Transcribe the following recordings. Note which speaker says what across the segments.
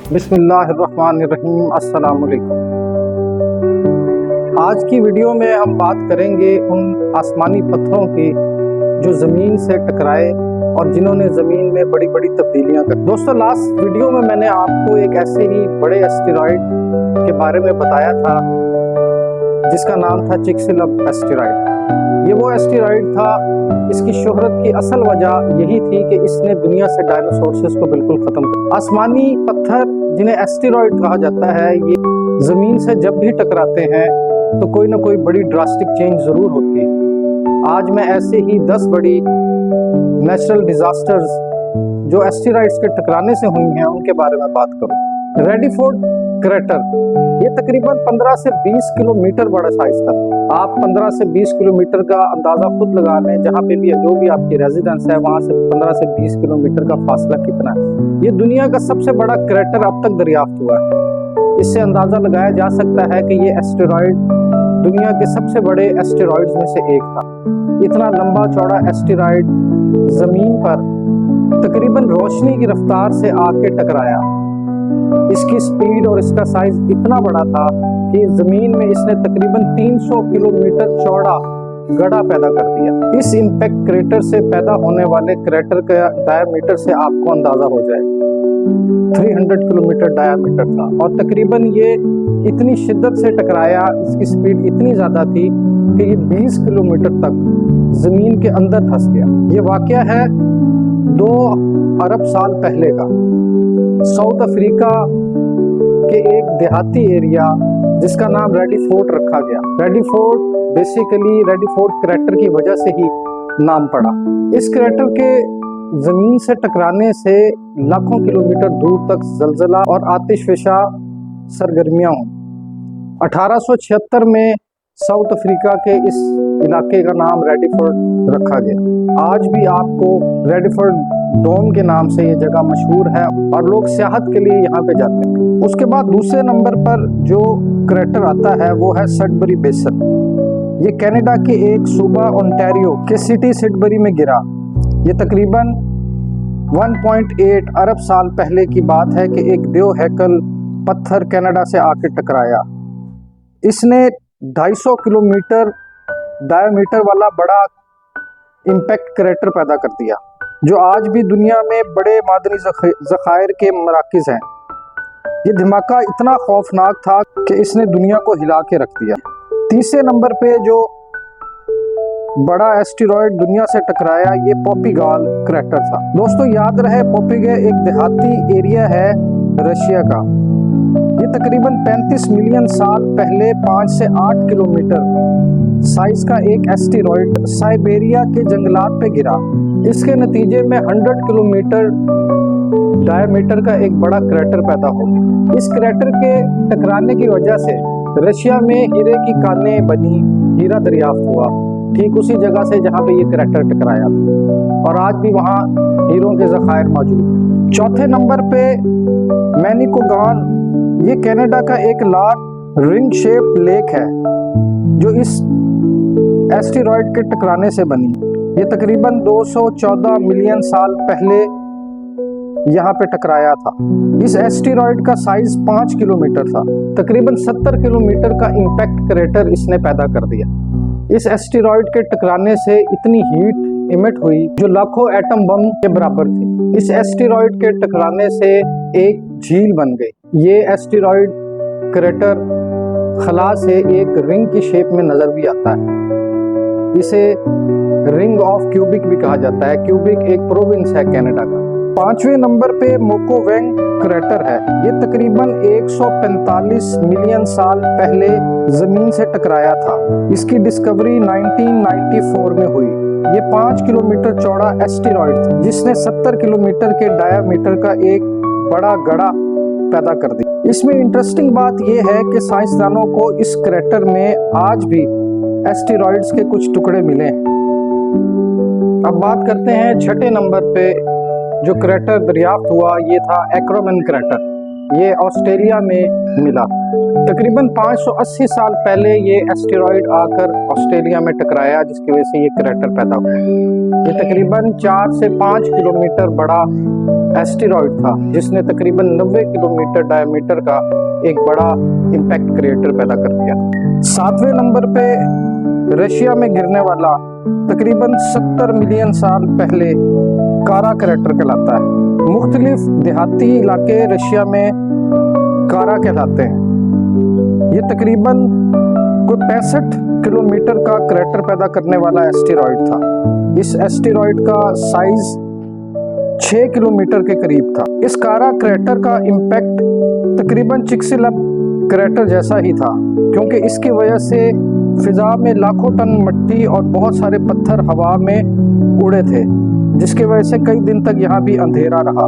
Speaker 1: बिस्मिल्लाहिर्रहमानिर्रहीम। अस्सलाम वालेकुम। आज की वीडियो में हम बात करेंगे उन आसमानी पत्थरों की जो ज़मीन से टकराए और जिन्होंने ज़मीन में बड़ी बड़ी तब्दीलियां कर। दोस्तों, लास्ट वीडियो में मैंने आपको एक ऐसे ही बड़े एस्टेरॉयड के बारे में बताया था जिसका नाम था चिकसिलप एस्टेरॉयड। ये वो एस्टेरॉयड था, इसकी शोहरत की असल वजह यही थी कि इसने दुनिया से डायनासोर्स को बिल्कुल ख़त्म कर। आसमानी पत्थर जिन्हें एस्टेरॉयड कहा जाता है, ये ज़मीन से जब भी टकराते हैं तो कोई ना कोई बड़ी ड्रास्टिक चेंज ज़रूर होती है। आज मैं ऐसे ही 10 बड़ी नेचुरल डिज़ास्टर्स जो एस्टेरॉयड्स के टकराने से हुई हैं उनके बारे में बात करूँ। रेडिफोर्ड क्रेटर, ये तकरीबन 15 से 20 किलोमीटर बड़ा साइज का। आप 15 से 20 किलोमीटर का अंदाज़ा खुद लगा लें, जहाँ पे भी जो भी आपकी रेजिडेंस है वहाँ से 15 से 20 किलोमीटर का फासला कितना है। ये दुनिया का सबसे बड़ा क्रेटर अब तक दरियाफ्त हुआ है। इससे अंदाज़ा लगाया जा सकता है कि ये एस्टेरॉयड दुनिया के सबसे बड़े एस्टेरॉयड्स में से एक था। इतना लंबा चौड़ा एस्टेरॉयड ज़मीन पर तकरीबन रोशनी की रफ्तार से आके टकराया। इसकी स्पीड और इसका साइज इतना बड़ा था कि ज़मीन में इसने तकरीबन 300 किलोमीटर चौड़ा गड्ढा पैदा कर दिया। इस इम्पैक्ट क्रेटर से पैदा होने वाले क्रेटर का डायमीटर से आपको अंदाज़ा हो जाएगा। 300 किलोमीटर डायमीटर था और तकरीबन ये इतनी शिद्दत से टकराया, इसकी स्पीड इतनी ज़्यादा थी कि ये 20 किलोमीटर तक ज़मीन के अंदर धंस गया। ये वाक़या है 2 अरब साल पहले का। साउथ अफ्रीका के एक देहाती एरिया जिसका नाम रेडिफोर्ड रखा गया। रेडिफोर्ड बेसिकली रेडिफोर्ड क्रेटर की वजह से ही नाम पड़ा। इस क्रेटर के जमीन से टकराने से लाखों किलोमीटर दूर तक जलजला और आतिशफशा सरगर्मियां हुई। 1876 में साउथ अफ्रीका के इस इलाके का नाम रेडिफोर्ड रखा गया। आज भी आपको रेडिफोर्ड डोम के नाम से ये जगह मशहूर है और लोग सियाहत के लिए यहाँ पे जाते हैं। उसके बाद दूसरे नंबर पर जो क्रेटर आता है वो है सडबरी बेसन। ये कनाडा के एक सूबा ओंटारियो के सिटी सिडबरी में गिरा। ये तकरीबन 1.8 अरब साल पहले की बात है कि एक देव हैकल पत्थर कनाडा से आके टकराया। इसने 250 किलोमीटर डायमीटर वाला बड़ा इम्पैक्ट क्रेटर पैदा कर दिया जो आज भी दुनिया में बड़े मादनी ज़खायर के मराकज़ हैं। ये धमाका इतना खौफनाक था कि इसने दुनिया को हिला के रख दिया। तीसरे नंबर पे जो बड़ा एस्टेरॉयड दुनिया से टकराया, ये पोपीगाल क्रेटर था। दोस्तों, याद रहे पोपीगाल एक देहाती एरिया है रशिया का। ये तकरीबन 35 मिलियन साल पहले 5 से 8 किलोमीटर साइज का एक एस्टेरॉयड साइबेरिया के जंगलात पे गिरा। इसके नतीजे में 100 किलोमीटर डायमीटर का एक बड़ा क्रेटर पैदा हो गया। इस क्रेटर के टकराने की वजह से रशिया में हीरे की कानें बनी, हीरा दरियाफ्त हुआ, ठीक उसी जगह से जहाँ पे ये क्रेटर टकराया और आज भी वहाँ हीरों के ज़खायर मौजूद हैं। चौथे नंबर पे मैनिकोगान, ये कनाडा का एक लार्ज रिंग शेप्ड लेक है जो इस एस्टेरॉयड के टकराने से बनी। ये तकरीबन 214 मिलियन साल पहले यहाँ पे टकराया था। इस एस्टेरॉयड का साइज 5 किलोमीटर था। तकरीबन 70 किलोमीटर का इम्पैक्ट क्रेटर इसने पैदा कर दिया। इस एस्टेरॉयड के टकराने से इतनी हीट इमिट हुई जो लाखों एटम बम के बराबर थी। इस एस्टेरॉयड के टकराने से एक झील बन गई। ये एस्टेरॉयड क्रेटर खला से एक रिंग की शेप में नजर भी आता है। इसे रिंग ऑफ क्यूबिक भी कहा जाता है। क्यूबिक एक प्रोविंस है कनाडा का। 5वें नंबर पे मोकोवेंग क्रेटर है। ये तकरीबन 145 मिलियन साल पहले जमीन से टकराया था। इसकी डिस्कवरी 1994 में हुई। ये 5 किलोमीटर चौड़ा एस्टेरॉयड था जिसने 70 किलोमीटर के डायमीटर का एक बड़ा गड्ढा पैदा कर दिया। इसमें इंटरेस्टिंग बात यह है कि साइंसदानों को इस क्रेटर में आज भी एस्टेरॉयड्स के कुछ टुकड़े मिले हैं। अब बात करते हैं 6ठे नंबर पे जो क्रेटर दरियाफ्त हुआ, ये था एक्रोमैन क्रेटर। ये ऑस्ट्रेलिया में मिला। तकरीबन 580 साल पहले ये एस्टेरॉयड आकर ऑस्ट्रेलिया में टकराया, जिसकी वजह से ये क्रैटर पैदा हुआ। ये तकरीबन 4 से 5 किलोमीटर बड़ा एस्टेरॉयड था, जिसने तकरीबन 90 किलोमीटर डायमीटर का एक बड़ा इम्पैक्ट क्रिएटर पैदा कर दिया। 7वें नंबर पे रशिया में गिरने वाला तकरीबन 70 मिलियन साल पहले कारा क्रैटर कहलाता है। मुख्तलिफ देहाती इलाके रशिया में कारा कहलाते हैं। ये तकरीबन कोई 65 किलोमीटर का क्रैटर पैदा करने वाला एस्टेरॉयड था। इस एस्टेरॉयड का साइज 6 किलोमीटर के करीब था। इस कारा क्रैटर का इम्पैक्ट तकरीबन चिक्सिलप क्रैटर जैसा ही था, क्योंकि इसकी वजह से फिजा में लाखों टन मिट्टी और बहुत सारे पत्थर हवा में उड़े थे, जिसकी वजह से कई दिन तक यहाँ भी अंधेरा रहा।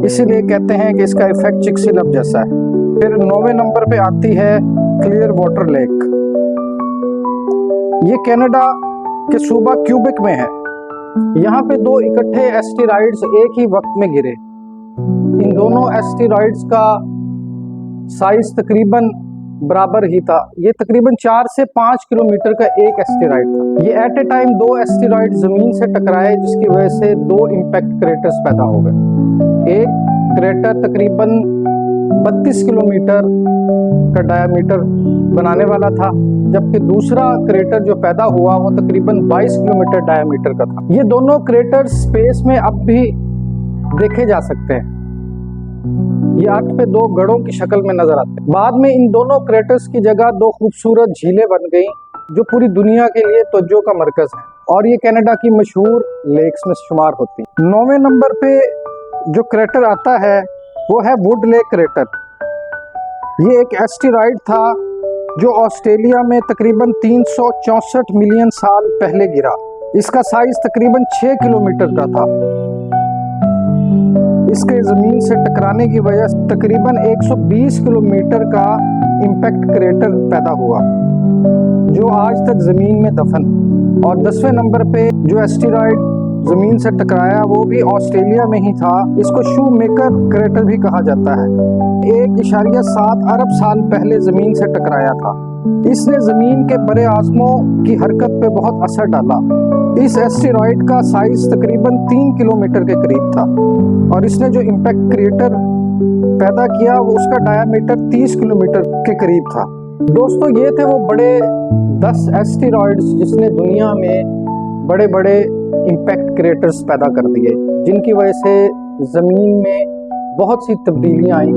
Speaker 1: इसीलिए कहते हैं कि इसका इफेक्ट चिक्सिलप जैसा है। फिर 9वें नंबर पे आती है क्लियर वाटर लेक। ये कनाडा के सूबा क्यूबेक में है। यहाँ पे 2 इकट्ठे एस्टेरॉयड्स एक ही वक्त में गिरे। इन दोनों एस्टेरॉयड्स का साइज तकरीबन बराबर ही था। ये तकरीबन 4 से 5 किलोमीटर का एक एस्टेरॉयड था। ये एट ए टाइम 2 एस्टेरॉयड जमीन से टकराए, जिसकी वजह से 2 इम्पैक्ट क्रेटर्स पैदा हो गए। एक क्रेटर तकरीबन 32 किलोमीटर का डायमीटर बनाने वाला था, जबकि दूसरा क्रेटर जो पैदा हुआ वो तकरीबन 22 किलोमीटर डायमीटर का था। ये दोनों क्रेटर स्पेस में अब भी देखे जा सकते हैं। ये अर्थ पे 2 गढ़ों की शक्ल में नजर आते हैं। बाद में इन दोनों क्रेटर्स की जगह 2 खूबसूरत झीलें बन गई, जो पूरी दुनिया के लिए तवज्जो का मरकज है, और ये कनाडा की मशहूर लेक्स में शुमार होती हैं। 9वें नंबर पे जो क्रेटर आता है वो है वुड लेक क्रेटर। ये एक एस्टेरॉयड था जो ऑस्ट्रेलिया में तकरीबन 364 मिलियन साल पहले गिरा। इसका साइज तकरीबन 6 किलोमीटर का था। इसके जमीन से टकराने की वजह से तकरीबन 120 किलोमीटर का इम्पैक्ट क्रेटर पैदा हुआ, जो आज तक जमीन में दफन। और 10वें नंबर पे जो एस्टेरॉयड जमीन से टकराया वो भी ऑस्ट्रेलिया में ही था। इसको शू मेकर क्रेटर भी कहा जाता है। 1.7 अरब साल पहले जमीन से टकराया था। इसने जमीन के बड़े आज़मों की हरकत पे बहुत असर डाला। इस एस्टेरॉयड का साइज तकरीबन 3 किलोमीटर के करीब था, और इसने जो इम्पैक्ट क्रिएटर पैदा किया वो उसका डायामीटर 30 किलोमीटर के करीब था। दोस्तों, ये थे वो बड़े 10 एस्टेरॉयड्स जिसने दुनिया में बड़े बड़े इम्पैक्ट क्रिएटर्स पैदा कर दिए, जिनकी वजह से ज़मीन में बहुत सी तब्दीलियाँ आई,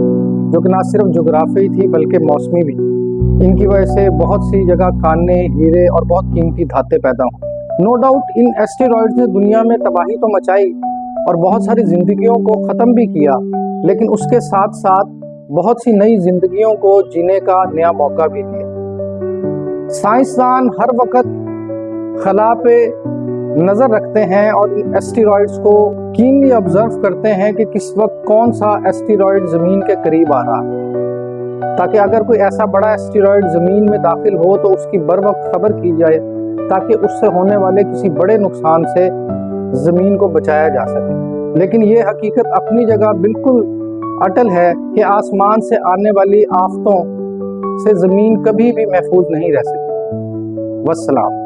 Speaker 1: जो कि ना सिर्फ जोग्राफी थी बल्कि मौसमी भी थी। इनकी वजह से बहुत सी जगह काने, हीरे और बहुत कीमती धातें पैदा हुई। नो डाउट इन एस्टेरॉयड्स ने दुनिया में तबाही तो मचाई और बहुत सारी जिंदगियों को ख़त्म भी किया, लेकिन उसके साथ साथ बहुत सी नई जिंदगियों को जीने का नया मौका भी दिया। साइंसदान हर वक्त खला पे नज़र रखते हैं और इन एस्टेरॉयड्स को कीनली ऑब्जर्व करते हैं कि किस वक्त कौन सा एस्टेरॉयड ज़मीन के करीब आ रहा है, ताकि अगर कोई ऐसा बड़ा एस्टेरॉयड ज़मीन में दाखिल हो तो उसकी बर वक्त खबर की जाए, ताकि उससे होने वाले किसी बड़े नुकसान से ज़मीन को बचाया जा सके। लेकिन ये हकीकत अपनी जगह बिल्कुल अटल है कि आसमान से आने वाली आफतों से ज़मीन कभी भी महफूज नहीं रह सकी। वस्सलाम।